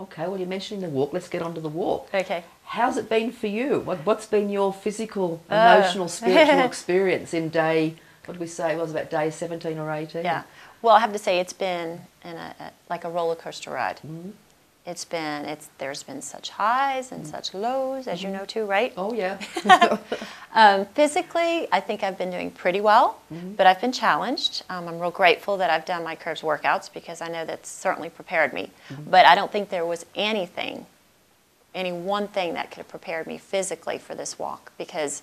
Okay, well, you're mentioning the walk. Let's get on to the walk. Okay. How's it been for you? What's been your physical, Oh. emotional, spiritual experience in day, what did we say? It was about day 17 or 18? Yeah. Well, I have to say it's been like a roller coaster ride. Mm-hmm. There's been such highs and such lows, as you know too, right? Oh, yeah. Physically, I think I've been doing pretty well, but I've been challenged. I'm real grateful that I've done my curves workouts because I know that's certainly prepared me. But I don't think there was any one thing that could have prepared me physically for this walk because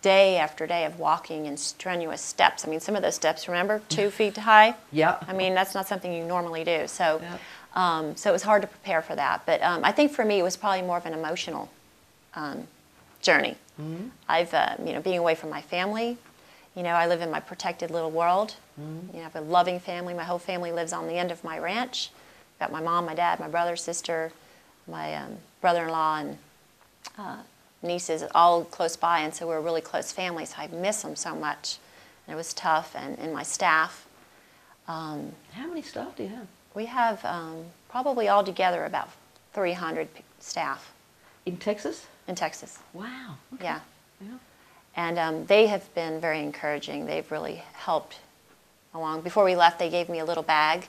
day after day of walking in strenuous steps. I mean, some of those steps, remember, 2 feet high? Yeah. I mean, that's not something you normally do. So, Yeah. so it was hard to prepare for that. But I think for me, it was probably more of an emotional journey. I've, being away from my family, I live in my protected little world. I have a loving family. My whole family lives on the end of my ranch. I've got my mom, my dad, my brother, sister, my brother-in-law, and nieces all close by, and so we're a really close family, so I miss them so much. And it was tough, and my staff. How many staff do you have? We have probably altogether about 300 staff. In Texas? In Texas. Wow. Okay. Yeah. Yeah. And they have been very encouraging. They've really helped along. Before we left, they gave me a little bag,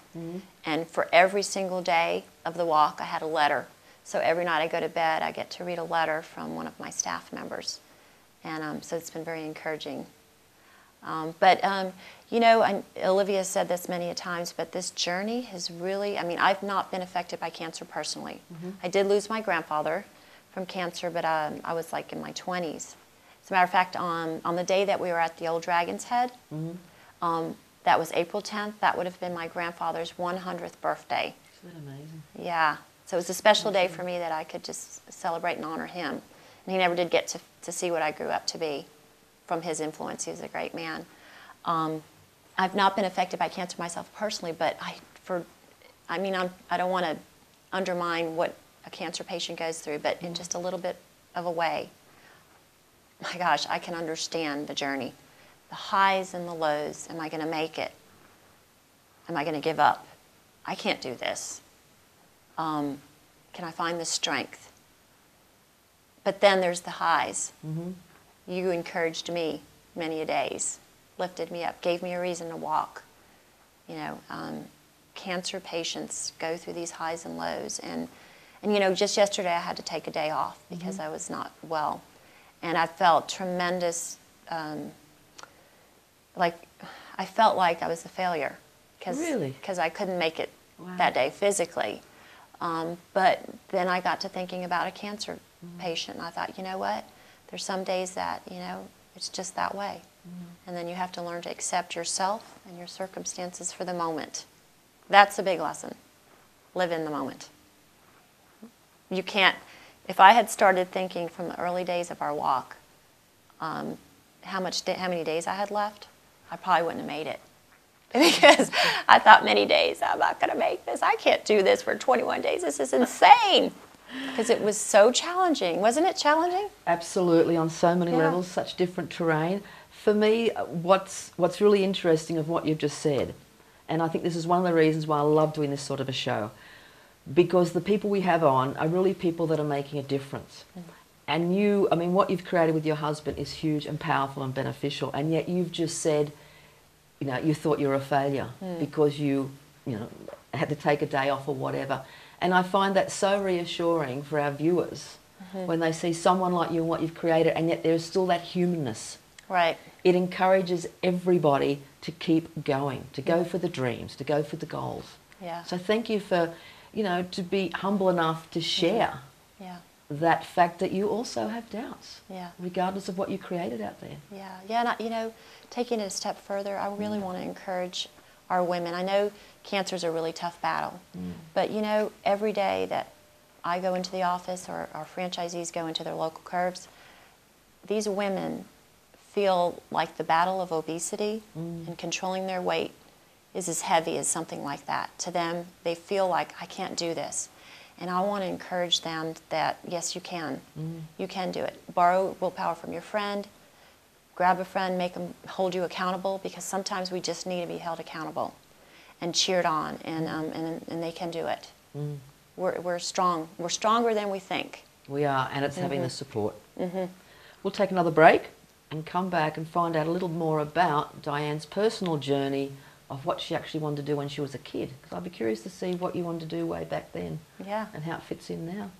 and for every single day of the walk, I had a letter. So every night I go to bed, I get to read a letter from one of my staff members. And so it's been very encouraging. But Olivia said this many a times, but this journey has really, I've not been affected by cancer personally. I did lose my grandfather from cancer, but I was like in my 20s. As a matter of fact, on the day that we were at the old Dragon's Head, that was April 10th, that would have been my grandfather's 100th birthday. Isn't that amazing? Yeah. So it was a special day for me that I could just celebrate and honor him. And he never did get to see what I grew up to be from his influence. He was a great man. I've not been affected by cancer myself personally, but I don't want to undermine what a cancer patient goes through, but in just a little bit of a way, my gosh, I can understand the journey. The highs and the lows. Am I going to make it? Am I going to give up? I can't do this. Can I find the strength? But then there's the highs. You encouraged me many a days, lifted me up, gave me a reason to walk. Cancer patients go through these highs and lows. And just yesterday I had to take a day off because I was not well. And I felt tremendous, I felt like I was a failure. Really? Because I couldn't make it that day physically. But then I got to thinking about a cancer patient, and I thought, you know what? There's some days that, it's just that way. And then you have to learn to accept yourself and your circumstances for the moment. That's a big lesson. Live in the moment. You can't, if I had started thinking from the early days of our walk, how many days I had left, I probably wouldn't have made it. Because I thought many days, I'm not going to make this. I can't do this for 21 days. This is insane. Because it was so challenging. Wasn't it challenging? Absolutely, on so many levels, such different terrain. For me, what's really interesting of what you've just said, and I think this is one of the reasons why I love doing this sort of a show, because the people we have on are really people that are making a difference. And what you've created with your husband is huge and powerful and beneficial, and yet you've just said, you thought you were a failure because you had to take a day off or whatever. And I find that so reassuring for our viewers when they see someone like you and what you've created, and yet there's still that humanness. Right. It encourages everybody to keep going, to go for the dreams, to go for the goals. Yeah. So thank you for, to be humble enough to share that fact that you also have doubts, regardless of what you created out there. Yeah. And taking it a step further, I really want to encourage our women. I know cancer's a really tough battle, but every day that I go into the office or our franchisees go into their local curves, these women feel like the battle of obesity and controlling their weight is as heavy as something like that. To them, they feel like, I can't do this. And I want to encourage them that, yes, you can. You can do it. Borrow willpower from your friend. Grab a friend, make them hold you accountable, because sometimes we just need to be held accountable and cheered on, and they can do it. We're strong. We're stronger than we think. We are, and it's having the support. We'll take another break and come back and find out a little more about Diane's personal journey of what she actually wanted to do when she was a kid. Because I'd be curious to see what you wanted to do way back then Yeah. and how it fits in now.